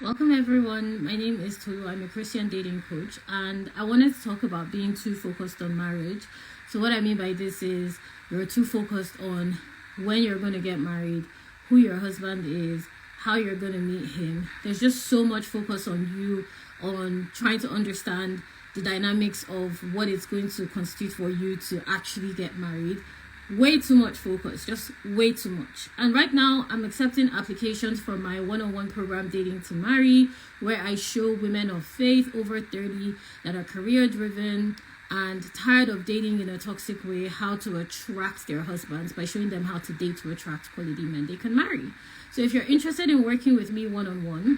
Welcome everyone. My name is Tolu. I'm a Christian dating coach and I wanted to talk about being too focused on marriage. So what I mean by this is you're too focused on when you're going to get married, who your husband is, how you're going to meet him. There's just so much focus on you on trying to understand the dynamics of what it's going to constitute for you to actually get married. Way too much focus, just way too much. And right now I'm accepting applications for my one-on-one program Dating to Marry, where I show women of faith over 30 that are career driven and tired of dating in a toxic way how to attract their husbands by showing them how to date to attract quality men they can marry. So if you're interested in working with me one-on-one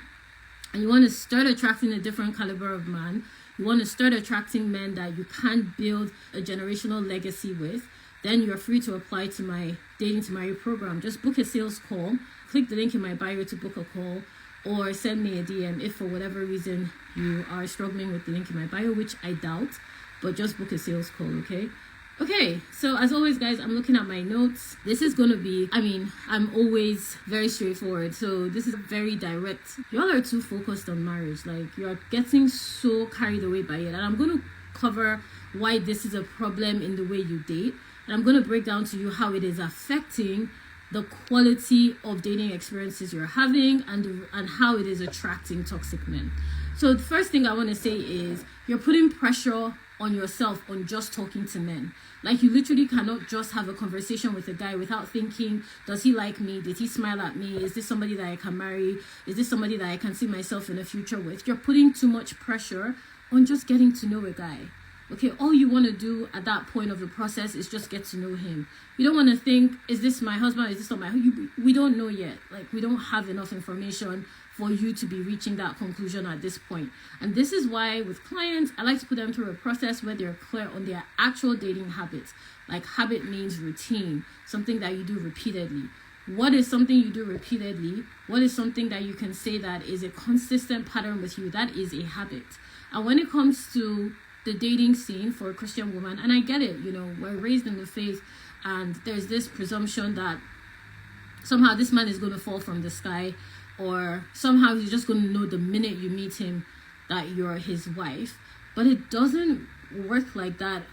and you want to start attracting a different caliber of man, you want to start attracting men that you can build a generational legacy with, then you're free to apply to my Dating to Marry program. Just book a sales call, click the link in my bio to book a call, or send me a DM if for whatever reason you are struggling with the link in my bio, which I doubt, but just book a sales call, okay? Okay, so as always, guys, I'm looking at my notes. This is going to be, I'm always very straightforward. So this is very direct. Y'all are too focused on marriage. Like, you're getting so carried away by it. And I'm going to cover why this is a problem in the way you date. And I'm going to break down to you how it is affecting the quality of dating experiences you're having and how it is attracting toxic men. So the first thing I want to say is you're putting pressure on yourself on just talking to men. Like, you literally cannot just have a conversation with a guy without thinking, does he like me? Did he smile at me? Is this somebody that I can marry? Is this somebody that I can see myself in the future with? You're putting too much pressure on just getting to know a guy. Okay, all you want to do at that point of the process is just get to know him. You don't want to think, is this my husband? Is this not my husband? We don't know yet. Like, we don't have enough information for you to be reaching that conclusion at this point. And this is why with clients, I like to put them through a process where they're clear on their actual dating habits. Like, habit means routine, something that you do repeatedly. What is something you do repeatedly? What is something that you can say that is a consistent pattern with you? That is a habit. And when it comes to the dating scene for a Christian woman, and I get it, we're raised in the faith and there's this presumption that somehow this man is going to fall from the sky, or somehow he's just going to know the minute you meet him that you're his wife. But it doesn't work like that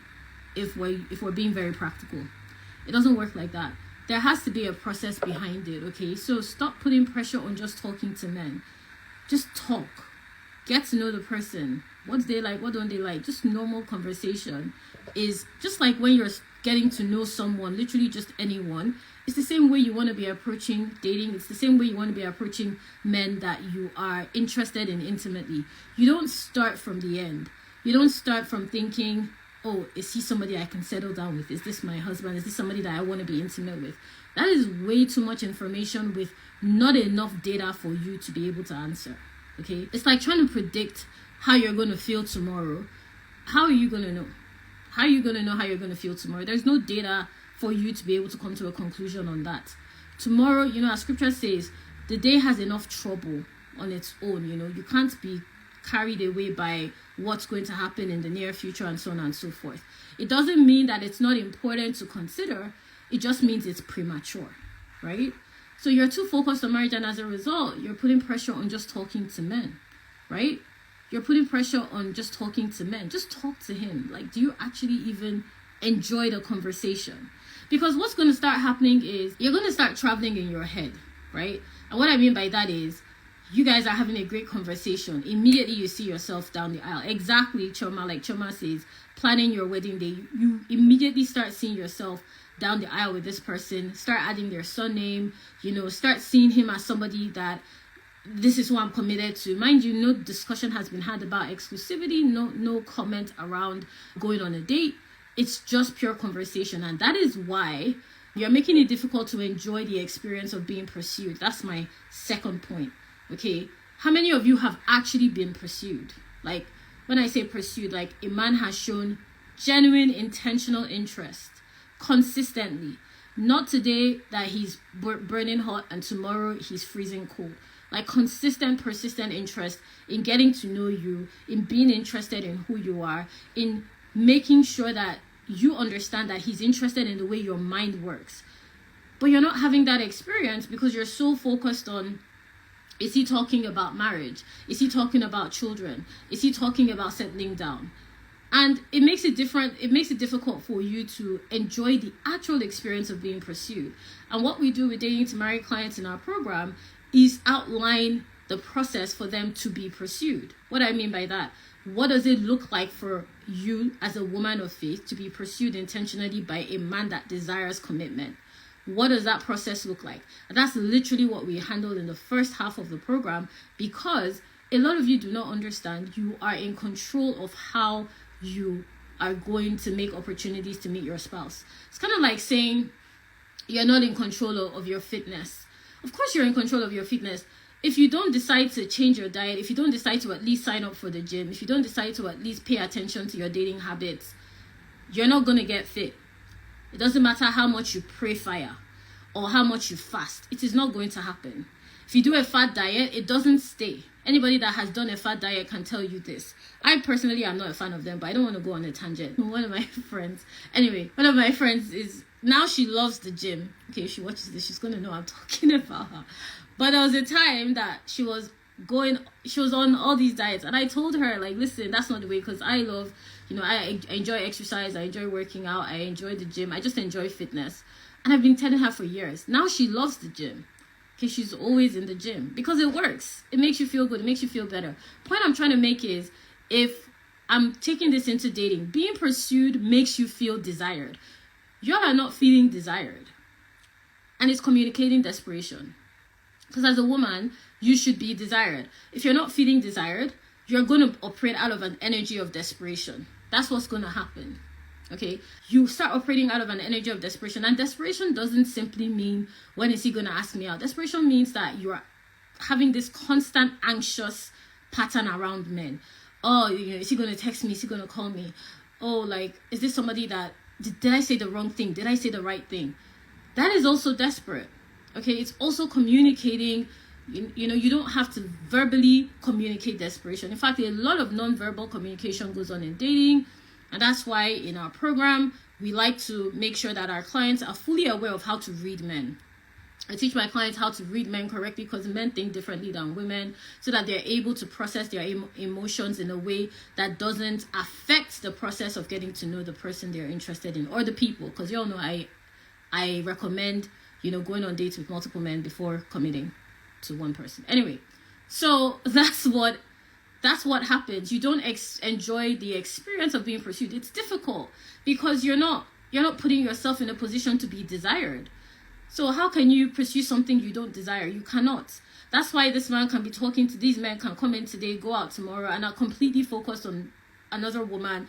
if we're being very practical. It doesn't work like that. There has to be a process behind it, okay? So stop putting pressure on just talking to men. Just talk. Get to know the person. What's they like? What don't they like? Just normal conversation is just like when you're getting to know someone, literally just anyone. It's the same way you want to be approaching dating. It's the same way you want to be approaching men that you are interested in intimately. You don't start from the end. You don't start from thinking, oh, is he somebody I can settle down with? Is this my husband? Is this somebody that I want to be intimate with? That is way too much information with not enough data for you to be able to answer. Okay? It's like trying to predict how you're going to feel tomorrow. How are you going to know? How are you going to know how you're going to feel tomorrow? There's no data for you to be able to come to a conclusion on that. Tomorrow, as scripture says, the day has enough trouble on its own. You can't be carried away by what's going to happen in the near future and so on and so forth. It doesn't mean that it's not important to consider. It just means it's premature, right? So you're too focused on marriage, and as a result, you're putting pressure on just talking to men, right? You're putting pressure on just talking to men. Just talk to him. Like, do you actually even enjoy the conversation? Because what's going to start happening is you're going to start traveling in your head, right? And what I mean by that is you guys are having a great conversation. Immediately you see yourself down the aisle. Exactly, Choma, like Choma says, planning your wedding day. You immediately start seeing yourself down the aisle with this person. Start adding their surname, start seeing him as somebody that this is who I'm committed to. Mind you, no discussion has been had about exclusivity, no comment around going on a date. It's just pure conversation. And that is why you're making it difficult to enjoy the experience of being pursued. That's my second point. Okay. How many of you have actually been pursued? Like, when I say pursued, like a man has shown genuine intentional interest consistently. Not today that he's burning hot and tomorrow he's freezing cold. Like, consistent, persistent interest in getting to know you, in being interested in who you are, in making sure that you understand that he's interested in the way your mind works. But you're not having that experience because you're so focused on Is he talking about marriage? Is he talking about children? Is he talking about settling down? And it makes it different. It makes it difficult for you to enjoy the actual experience of being pursued. And what we do with Dating to Marry clients in our program is outline the process for them to be pursued. What I mean by that, what does it look like for you as a woman of faith to be pursued intentionally by a man that desires commitment? What does that process look like? And that's literally what we handled in the first half of the program, because a lot of you do not understand you are in control of how you are going to make opportunities to meet your spouse. It's kind of like saying you're not in control of your fitness. Of course you're in control of your fitness. If you don't decide to change your diet, if you don't decide to at least sign up for the gym, if you don't decide to at least pay attention to your dating habits, you're not going to get fit. It doesn't matter how much you pray fire or how much you fast. It is not going to happen. If you do a fat diet, it doesn't stay. Anybody that has done a fat diet can tell you this. I personally am not a fan of them, but I don't want to go on a tangent. One of my friends is, now she loves the gym. Okay, if she watches this, she's going to know I'm talking about her. But there was a time that she was on all these diets, and I told her, like, listen, that's not the way, because I love, I enjoy exercise, I enjoy working out, I enjoy the gym, I just enjoy fitness. And I've been telling her for years. Now she loves the gym. Okay, she's always in the gym because it works. It makes you feel good. It makes you feel better. Point I'm trying to make is, if I'm taking this into dating, being pursued makes you feel desired. You are not feeling desired. And it's communicating desperation. Because as a woman, you should be desired. If you're not feeling desired, you're going to operate out of an energy of desperation. That's what's going to happen. Okay, you start operating out of an energy of desperation, and desperation doesn't simply mean, when is he going to ask me out? Desperation means that you are having this constant anxious pattern around men. Oh, is he going to text me? Is he going to call me? Oh, like, is this somebody that, did I say the wrong thing? Did I say the right thing? That is also desperate. Okay, it's also communicating. You don't have to verbally communicate desperation. In fact, a lot of non-verbal communication goes on in dating. And that's why in our program, we like to make sure that our clients are fully aware of how to read men. I teach my clients how to read men correctly, because men think differently than women, so that they're able to process their emotions in a way that doesn't affect the process of getting to know the person they're interested in, or the people. Because you all know I recommend, going on dates with multiple men before committing to one person. Anyway, so that's what happens. You don't enjoy the experience of being pursued. It's difficult because you're not putting yourself in a position to be desired. So how can you pursue something you don't desire? You cannot. That's why this man can be talking to these men, can come in today, go out tomorrow, and are completely focused on another woman.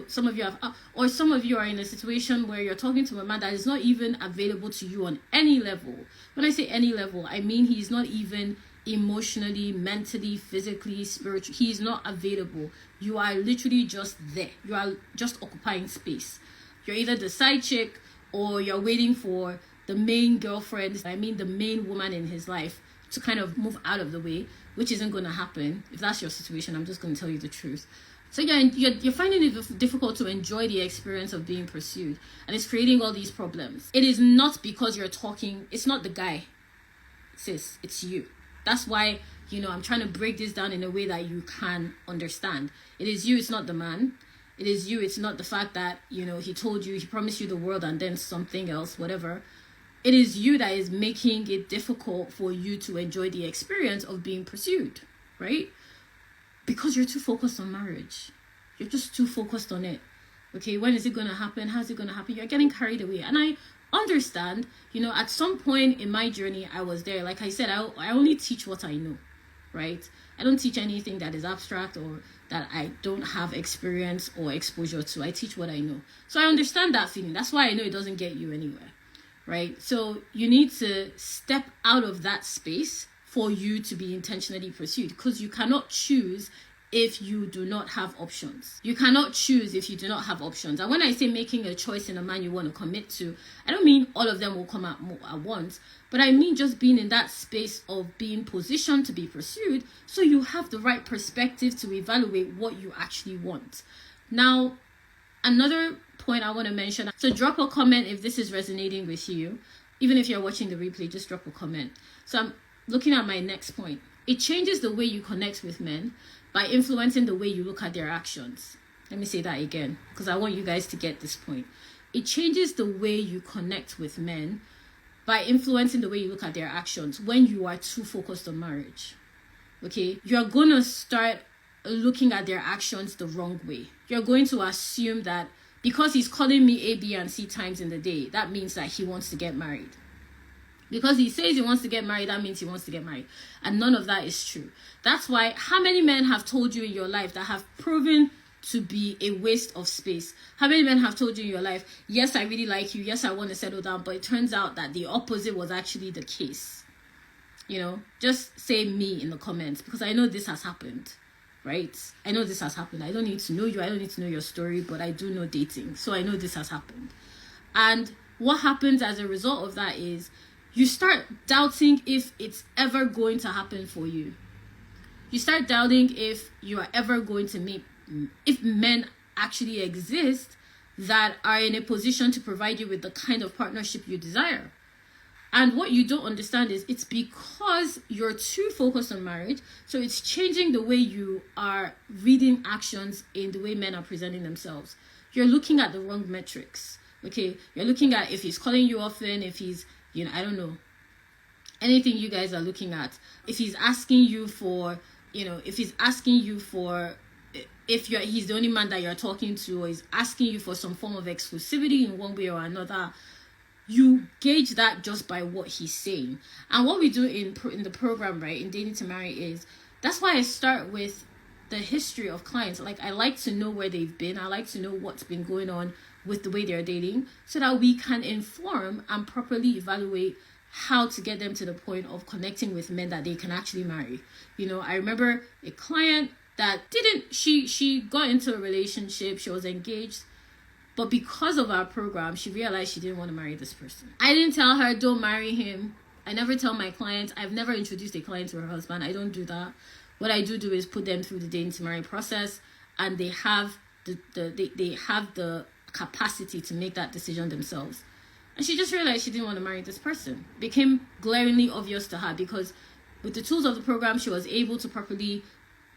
Some of you have, or some of you are in a situation where you're talking to a man that is not even available to you on any level. When I say any level, I mean he's not even emotionally, mentally, physically, spiritually. He's not available. You are literally just there. You are just occupying space. You're either the side chick, or you're waiting for the main girlfriend, the main woman in his life, to kind of move out of the way, which isn't going to happen. If that's your situation, I'm just going to tell you the truth. So you're finding it difficult to enjoy the experience of being pursued, and it's creating all these problems. It is not because you're talking. It's not the guy, sis. It's you. That's why, I'm trying to break this down in a way that you can understand. It is you, it's not the man. It is you, it's not the fact that, he told you, he promised you the world and then something else, whatever. It is you that is making it difficult for you to enjoy the experience of being pursued, right? Because you're too focused on marriage. You're just too focused on it. Okay, when is it going to happen? How's it going to happen? You're getting carried away. And I understand, at some point in my journey, I was there. Like I said, I only teach what I know, right? I don't teach anything that is abstract or that I don't have experience or exposure to. I teach what I know. So I understand that feeling. That's why I know it doesn't get you anywhere, right? So you need to step out of that space for you to be intentionally pursued, because you cannot choose if you do not have options. You cannot choose if you do not have options. And when I say making a choice in a man you want to commit to, I don't mean all of them will come out at once, but I mean just being in that space of being positioned to be pursued, so you have the right perspective to evaluate what you actually want. Now, another point I want to mention, so drop a comment if this is resonating with you. Even if you're watching the replay, just drop a comment. So looking at my next point, it changes the way you connect with men by influencing the way you look at their actions. Let me say that again, because I want you guys to get this point. It changes the way you connect with men by influencing the way you look at their actions when you are too focused on marriage. Okay? You're going to start looking at their actions the wrong way. You're going to assume that because he's calling me A, B, and C times in the day, that means that he wants to get married. Because he says he wants to get married, that means he wants to get married. And none of that is true. That's why, how many men have told you in your life that have proven to be a waste of space? How many men have told you in your life, yes, I really like you, yes, I want to settle down, but it turns out that the opposite was actually the case? You know, just say me in the comments, because I know this has happened, right? I know this has happened. I don't need to know you, I don't need to know your story, but I do know dating, so I know this has happened. And what happens as a result of that is you start doubting if it's ever going to happen for you. You start doubting if you are ever going to meet, if men actually exist that are in a position to provide you with the kind of partnership you desire. And what you don't understand is it's because you're too focused on marriage, so it's changing the way you are reading actions in the way men are presenting themselves. You're looking at the wrong metrics, okay? You're looking at if he's calling you often, if he's, you know, I don't know, anything you guys are looking at. If he's asking you for, you know, if he's asking you for, if he's the only man that you're talking to, or is asking you for some form of exclusivity in one way or another, you gauge that just by what he's saying. And what we do in the program, right, in Dating to Marry, is that's why I start with the history of clients. Like, I like to know where they've been. I like to know what's been going on with the way they're dating, so that we can inform and properly evaluate how to get them to the point of connecting with men that they can actually marry. You know, I remember a client that she got into a relationship, she was engaged, but because of our program, she realized she didn't want to marry this person. I didn't tell her, don't marry him. I never tell my clients, I've never introduced a client to her husband. I don't do that. What I do is put them through the Dating to Marry process, and they have they have the capacity to make that decision themselves. And she just realized she didn't want to marry this person. It became glaringly obvious to her, because with the tools of the program, she was able to properly,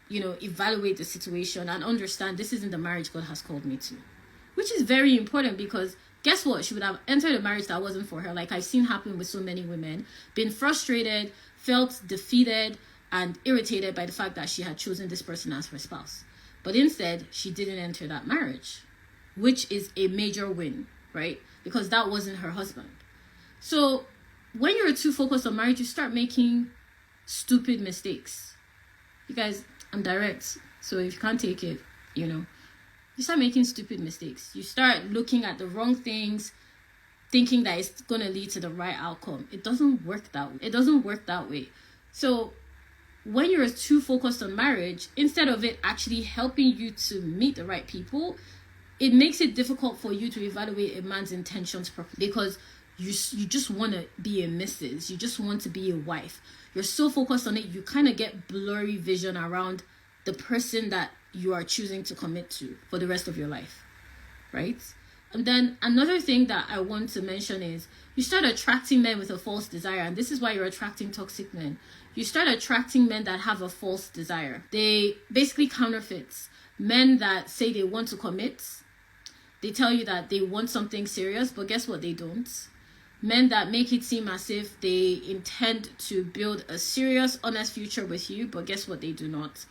you know, evaluate the situation and understand this isn't the marriage God has called me to. Which is very important, because guess what? She would have entered a marriage that wasn't for her, like I've seen happen with so many women, been frustrated, felt defeated and irritated by the fact that she had chosen this person as her spouse. But instead, she didn't enter that marriage, which is a major win, right? Because that wasn't her husband. So when you're too focused on marriage, you start making stupid mistakes. You guys, I'm direct, so if you can't take it, you know, you start making stupid mistakes. You start looking at the wrong things, thinking that it's going to lead to the right outcome. It doesn't work that way. It doesn't work that way. So when you're too focused on marriage, instead of it actually helping you to meet the right people, it makes it difficult for you to evaluate a man's intentions properly, because you just want to be a missus. You just want to be a wife. You're so focused on it, you kind of get blurry vision around the person that you are choosing to commit to for the rest of your life, right? And then another thing that I want to mention is you start attracting men with a false desire, and this is why you're attracting toxic men. You start attracting men that have a false desire. They basically counterfeits. Men that say they want to commit, they tell you that they want something serious, but guess what? They don't. Men that make it seem as if they intend to build a serious, honest future with you, but guess what? They do not.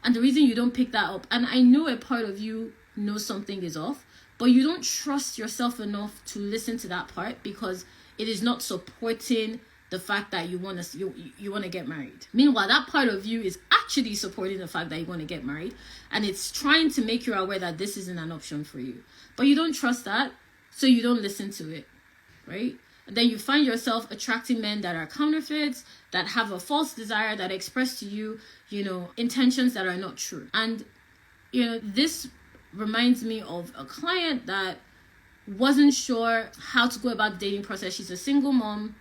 And the reason you don't pick that up, and I know a part of you knows something is off, but you don't trust yourself enough to listen to that part, because it is not supporting the fact that you want to get married. Meanwhile, that part of you is actually supporting the fact that you want to get married, and it's trying to make you aware that this isn't an option for you. But you don't trust that, so you don't listen to it, right? And then you find yourself attracting men that are counterfeits, that have a false desire, that express to you, you know, intentions that are not true. And, you know, this reminds me of a client that wasn't sure how to go about the dating process. She's a single mom.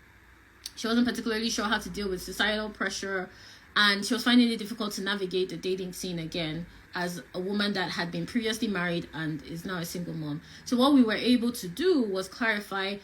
She wasn't particularly sure how to deal with societal pressure, and she was finding it difficult to navigate the dating scene again as a woman that had been previously married and is now a single mom. So what we were able to do was clarify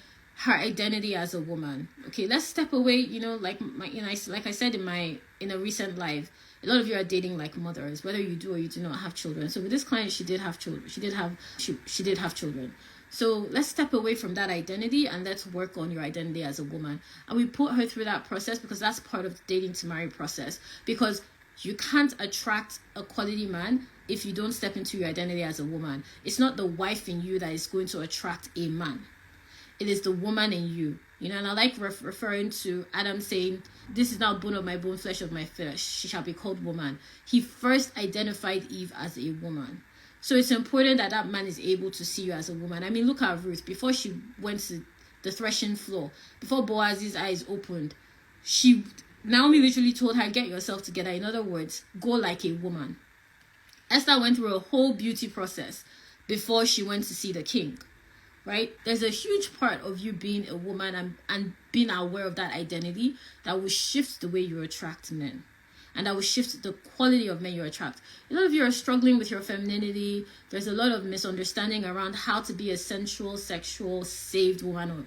her identity as a woman. Okay, let's step away. Like I said in a recent live, a lot of you are dating like mothers, whether you do or you do not have children. So with this client, she did have children. She did have children. So let's step away from that identity and let's work on your identity as a woman. And we put her through that process because that's part of the dating to marry process. Because you can't attract a quality man if you don't step into your identity as a woman. It's not the wife in you that is going to attract a man. It is the woman in you. And I like referring to Adam saying, this is now bone of my bone, flesh of my flesh. She shall be called woman. He first identified Eve as a woman. So it's important that that man is able to see you as a woman. I mean, look at Ruth. Before she went to the threshing floor, before Boaz's eyes opened, Naomi literally told her, get yourself together. In other words, go like a woman. Esther went through a whole beauty process before she went to see the king. Right? There's a huge part of you being a woman and being aware of that identity that will shift the way you attract men. And that will shift the quality of men you attract. A lot of you are struggling with your femininity. There's a lot of misunderstanding around how to be a sensual, sexual, saved woman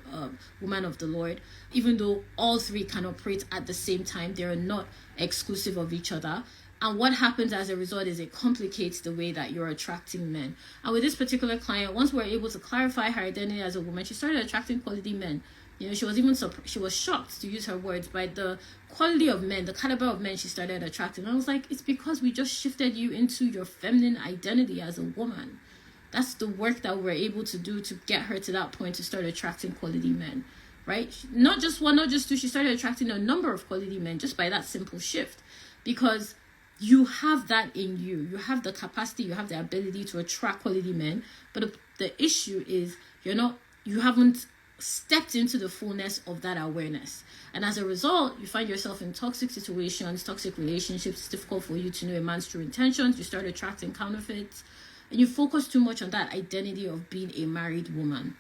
of the Lord. Even though all three can operate at the same time, they are not exclusive of each other. And what happens as a result is it complicates the way that you're attracting men. And with this particular client, once we're able to clarify her identity as a woman, she started attracting quality men. She was shocked, to use her words, by the quality of men, the caliber of men she started attracting. And I was like, it's because we just shifted you into your feminine identity as a woman. That's the work that we're able to do to get her to that point to start attracting quality men, right? Not just one, not just two. She started attracting a number of quality men just by that simple shift, because you have that in you. You have the capacity, you have the ability to attract quality men. But the issue is you haven't stepped into the fullness of that awareness. And as a result, you find yourself in toxic situations, toxic relationships. It's difficult for you to know a man's true intentions. You start attracting counterfeits. And you focus too much on that identity of being a married woman.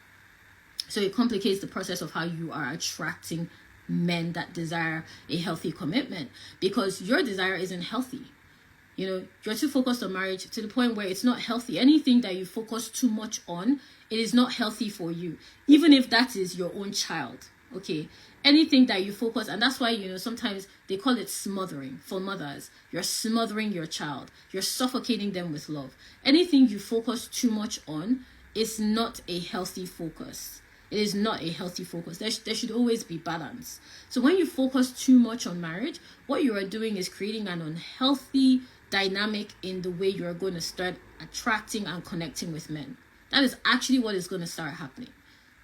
So it complicates the process of how you are attracting men that desire a healthy commitment, because your desire isn't healthy. You're too focused on marriage to the point where it's not healthy. Anything that you focus too much on, it is not healthy for you, even if that is your own child. Okay, anything that you focus, and that's why sometimes they call it smothering for mothers. You're smothering your child, you're suffocating them with love. Anything you focus too much on is not a healthy focus. It is not a healthy focus. There should always be balance. So when you focus too much on marriage, what you are doing is creating an unhealthy dynamic in the way you are going to start attracting and connecting with men. That is actually what is going to start happening,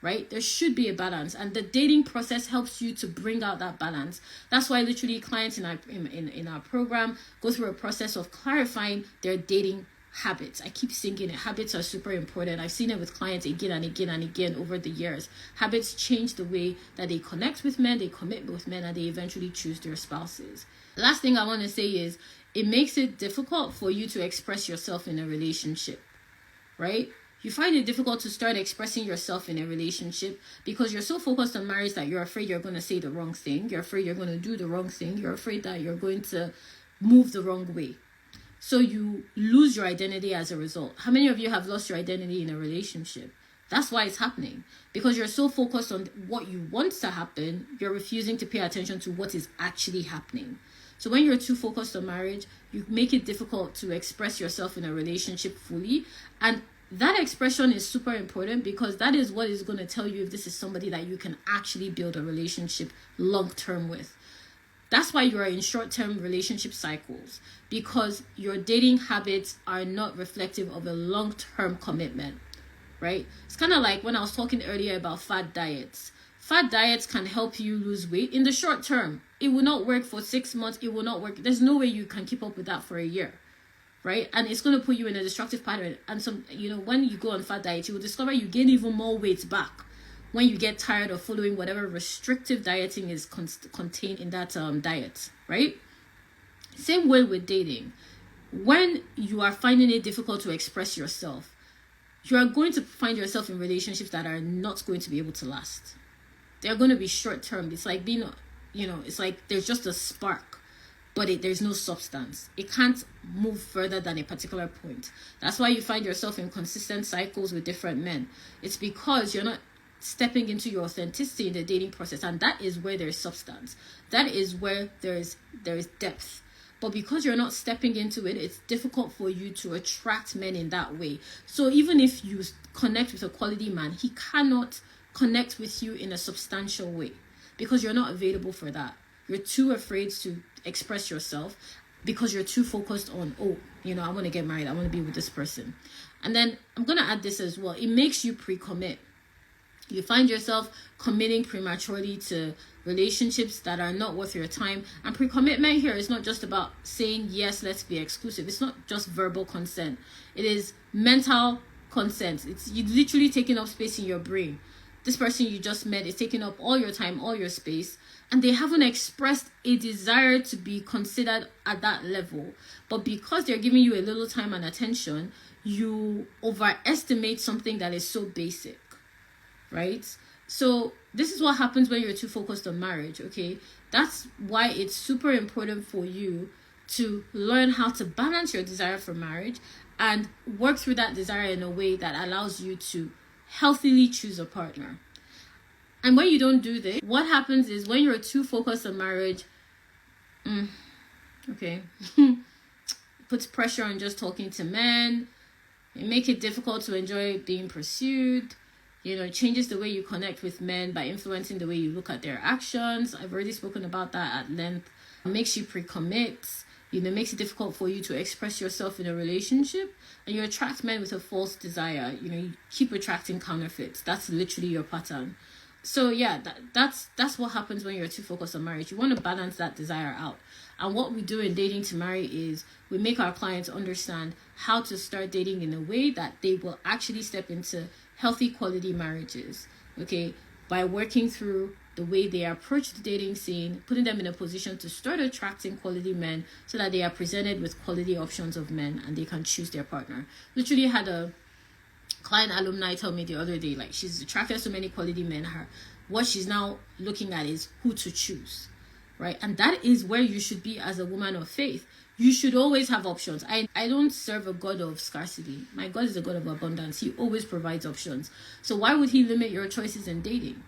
right? There should be a balance, and the dating process helps you to bring out that balance. That's why literally clients in our program go through a process of clarifying their dating habits. I keep saying it. Habits are super important. I've seen it with clients again and again and again over the years. Habits change the way that they connect with men, they commit with men, and they eventually choose their spouses. The last thing I want to say is it makes it difficult for you to express yourself in a relationship, right? You find it difficult to start expressing yourself in a relationship because you're so focused on marriage that you're afraid you're going to say the wrong thing. You're afraid you're going to do the wrong thing. You're afraid that you're going to move the wrong way. So you lose your identity as a result. How many of you have lost your identity in a relationship? That's why it's happening. Because you're so focused on what you want to happen, you're refusing to pay attention to what is actually happening. So when you're too focused on marriage, you make it difficult to express yourself in a relationship fully. And that expression is super important because that is what is going to tell you if this is somebody that you can actually build a relationship long-term with. That's why you are in short-term relationship cycles, because your dating habits are not reflective of a long-term commitment, right? It's kind of like when I was talking earlier about fad diets. Fad diets can help you lose weight in the short term. It will not work for 6 months. It will not work. There's no way you can keep up with that for a year, right? And it's going to put you in a destructive pattern. And when you go on fad diets, you will discover you gain even more weight back when you get tired of following whatever restrictive dieting is contained in that diet, right? Same way with dating. When you are finding it difficult to express yourself, you are going to find yourself in relationships that are not going to be able to last. They're going to be short term. It's like being, it's like there's just a spark, but there's no substance. It can't move further than a particular point. That's why you find yourself in consistent cycles with different men. It's because you're not stepping into your authenticity in the dating process, and that is where there's substance. That is where there's depth. But because you're not stepping into it, it's difficult for you to attract men in that way. So even if you connect with a quality man, he cannot connect with you in a substantial way because you're not available for that. You're too afraid to express yourself because you're too focused on, I want to get married, I want to be with this person. And then I'm going to add this as well. It makes you pre-commit. You find yourself committing prematurely to relationships that are not worth your time. And pre-commitment here is not just about saying, yes, let's be exclusive. It's not just verbal consent. It is mental consent. It's you literally taking up space in your brain. This person you just met is taking up all your time, all your space, and they haven't expressed a desire to be considered at that level. But because they're giving you a little time and attention, you overestimate something that is so basic. Right? So this is what happens when you're too focused on marriage, okay? That's why it's super important for you to learn how to balance your desire for marriage and work through that desire in a way that allows you to healthily choose a partner. And when you don't do this, what happens is when you're too focused on marriage, puts pressure on just talking to men. It makes it difficult to enjoy being pursued. It changes the way you connect with men by influencing the way you look at their actions. I've already spoken about that at length. It makes you pre-commit. Makes it difficult for you to express yourself in a relationship. And you attract men with a false desire. You keep attracting counterfeits. That's literally your pattern. So yeah, that's what happens when you're too focused on marriage. You want to balance that desire out. And what we do in Dating to Marry is we make our clients understand how to start dating in a way that they will actually step into healthy quality marriages, okay, by working through the way they approach the dating scene, putting them in a position to start attracting quality men so that they are presented with quality options of men and they can choose their partner. Literally had a client alumni tell me the other day, like, she's attracted so many quality men, what she's now looking at is who to choose, right? And that is where you should be as a woman of faith. You should always have options. I don't serve a God of scarcity. My God is a God of abundance. He always provides options. So why would he limit your choices in dating?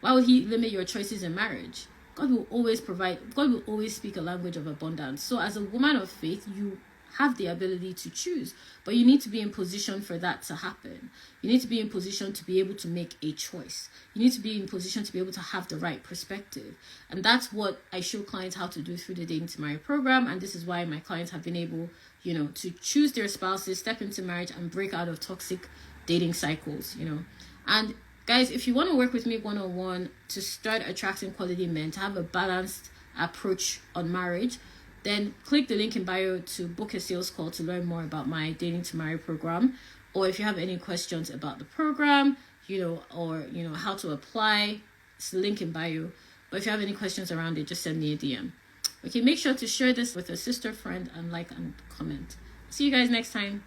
Why would he limit your choices in marriage? God will always provide. God will always speak a language of abundance. So as a woman of faith, you have the ability to choose, but you need to be in position for that to happen. You need to be in position to be able to make a choice. You need to be in position to be able to have the right perspective. And that's what I show clients how to do through the Dating to Marry program. And this is why my clients have been able, to choose their spouses, step into marriage, and break out of toxic dating cycles, And guys, if you want to work with me one-on-one to start attracting quality men, to have a balanced approach on marriage, then click the link in bio to book a sales call to learn more about my Dating to Marry program. Or if you have any questions about the program, or how to apply, it's the link in bio. But if you have any questions around it, just send me a DM. Okay, make sure to share this with a sister, friend, and like and comment. See you guys next time.